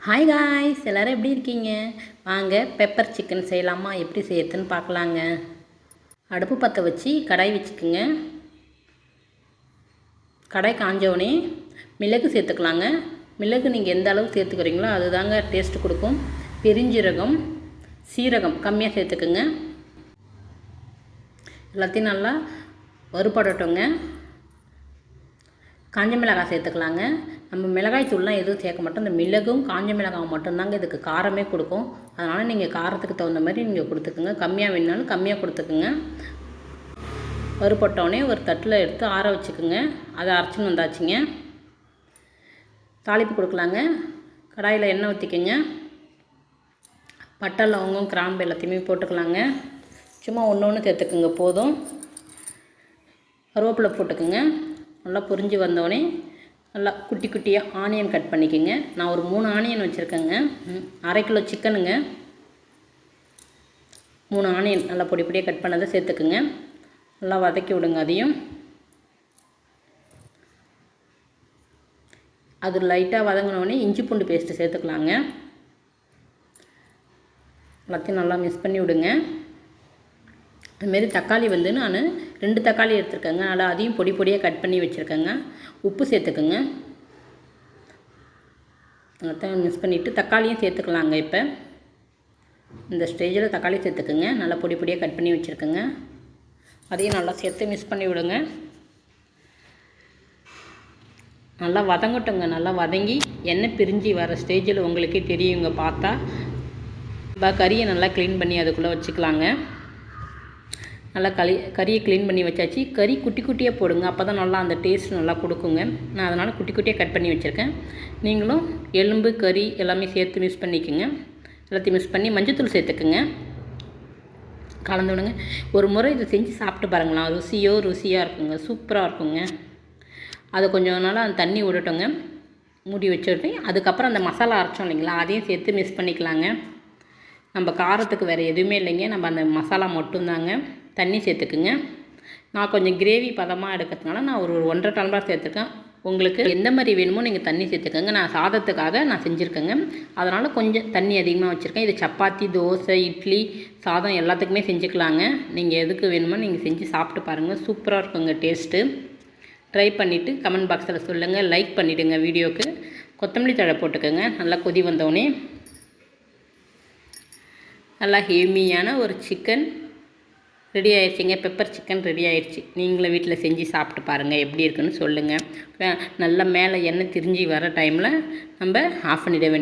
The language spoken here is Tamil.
ஹாய் காய்ஸ், எல்லோரும் எப்படி இருக்கீங்க? வாங்க பெப்பர் சிக்கன் செய்யலாமா? எப்படி செய்யறதுன்னு பார்க்கலாங்க. அடுப்பு பற்ற வச்சு கடாய் வச்சுக்குங்க. கடாய் காஞ்சோடனே மிளகு சேர்த்துக்கலாங்க. மிளகு நீங்கள் எந்த அளவுக்கு சேர்த்துக்கிறீங்களோ அதுதாங்க டேஸ்ட்டு கொடுக்கும். பெருஞ்சீரகம், சீரகம் கம்மியாக சேர்த்துக்குங்க. எல்லாத்தையும் நல்லா வறுபடட்டோங்க. காஞ்ச மிளகாய் சேர்த்துக்கலாங்க. நம்ம மிளகாய் தூள்லாம் எதுவும் சேர்க்க மாட்டோம். இந்த மிளகும் காஞ்ச மிளகாய் மட்டும்தாங்க இதுக்கு காரமே கொடுக்கும். அதனால் நீங்கள் காரத்துக்கு தகுந்த மாதிரி நீங்கள் கொடுத்துக்குங்க. கம்மியாக வேணுனாலும் கம்மியாக கொடுத்துக்குங்க. வறுபட்டோடனே ஒரு தட்டில் எடுத்து ஆற வச்சுக்குங்க. அதை அரைச்சின்னு வந்தாச்சுங்க. தாளிப்பு கொடுக்கலாங்க. கடாயில் எண்ணெய் ஊற்றிக்குங்க. பட்டை, லவங்கம், கிராம்பு எல்லாத்தையுமே போட்டுக்கலாங்க. சும்மா ஒன்று சேர்த்துக்குங்க போதும். கருவேப்பிலை போட்டுக்குங்க. நல்லா பொரிஞ்சு வந்தோடனே நல்லா குட்டி குட்டியாக ஆனியன் கட் பண்ணிக்கோங்க. நான் ஒரு 3 ஆனியன் வச்சுருக்கேங்க. 1/2 கிலோ சிக்கனுங்க. 3 ஆனியன் நல்லா பொடி பொடியாக கட் பண்ணதை சேர்த்துக்குங்க. நல்லா வதக்கி விடுங்க. அதையும் அது லைட்டாக வதங்கினோடனே இஞ்சி பூண்டு பேஸ்ட்டு சேர்த்துக்கலாங்க. எல்லாத்தையும் நல்லா மிக்ஸ் பண்ணி விடுங்க. அதுமாரி தக்காளி நான் 2 தக்காளி எடுத்துருக்கேங்க. நல்லா அதையும் பொடி பொடியாக கட் பண்ணி வச்சுருக்கேங்க. உப்பு சேர்த்துக்குங்க. எல்லாத்தையும் மிக்ஸ் பண்ணிவிட்டு தக்காளியும் சேர்த்துக்கலாங்க. இப்போ இந்த ஸ்டேஜில் தக்காளி சேர்த்துக்குங்க. நல்லா பொடி பொடியாக கட் பண்ணி வச்சுருக்கேங்க. அதையும் நல்லா சேர்த்து மிக்ஸ் பண்ணி விடுங்க. நல்லா வதங்கட்டுங்க. நல்லா வதங்கி எண்ணெய் பிரிஞ்சு வர ஸ்டேஜில் உங்களுக்கே தெரியுங்க. பார்த்தா கறியை நல்லா க்ளீன் பண்ணி அதுக்குள்ளே வச்சுக்கலாங்க. நல்லா கறியை க்ளீன் பண்ணி வச்சாச்சு. கறி குட்டி குட்டியாக போடுங்க. அப்போ தான் நல்லா அந்த டேஸ்ட் நல்லா கொடுக்குங்க. நான் அதனால் குட்டி குட்டியாக கட் பண்ணி வச்சுருக்கேன். நீங்களும் எலும்பு, கறி எல்லாமே சேர்த்து மிக்ஸ் பண்ணிக்கோங்க. எல்லாத்தையும் மிக்ஸ் பண்ணி மஞ்சத்தூள் சேர்த்துக்குங்க. கலந்து விடுங்க. ஒரு முறை இதை செஞ்சு சாப்பிட்டு பாருங்களேன். ருசியாக இருக்குங்க. சூப்பராக இருக்குங்க. அதை கொஞ்சம் நாளாக அந்த தண்ணி விடட்டோங்க. மூடி வச்சுட்டு அதுக்கப்புறம் அந்த மசாலா அரைச்சோம் இல்லைங்களா, அதையும் சேர்த்து மிக்ஸ் பண்ணிக்கலாங்க. நம்ம காரத்துக்கு வேறு எதுவுமே இல்லைங்க. நம்ம அந்த மசாலா மட்டும்தாங்க. தண்ணி சேர்த்துக்குங்க. நான் கொஞ்சம் கிரேவி பதமாக எடுக்கிறதுனால நான் ஒரு 1.5 டம்ளர் சேர்த்துருக்கேன். உங்களுக்கு எந்த மாதிரி வேணுமோ நீங்கள் தண்ணி சேர்த்துக்கோங்க. நான் சாதத்துக்காக நான் செஞ்சுருக்கேங்க. அதனால் கொஞ்சம் தண்ணி அதிகமாக வச்சுருக்கேன். இது சப்பாத்தி, தோசை, இட்லி, சாதம் எல்லாத்துக்குமே செஞ்சுக்கலாங்க. நீங்கள் எதுக்கு வேணுமோ நீங்கள் செஞ்சு சாப்பிட்டு பாருங்கள். சூப்பராக இருக்குங்க டேஸ்ட்டு. ட்ரை பண்ணிவிட்டு கமெண்ட் பாக்ஸில் சொல்லுங்கள். லைக் பண்ணிவிடுங்க வீடியோவுக்கு. கொத்தமல்லி தழை போட்டுக்கோங்க. நல்லா கொதி வந்தோடனே நல்லா ஹெவியான ஒரு சிக்கன் ரெடி ஆயிடுச்சிங்க. பெப்பர் சிக்கன் ரெடி ஆயிடுச்சு. நீங்களும் வீட்டில் செஞ்சு சாப்பிட்டு பாருங்கள். எப்படி இருக்குன்னு சொல்லுங்கள். நல்லா மேலே எண்ணெய் திரிஞ்சு வர டைமில் நம்ம ஆஃப் பண்ணிட வேண்டிய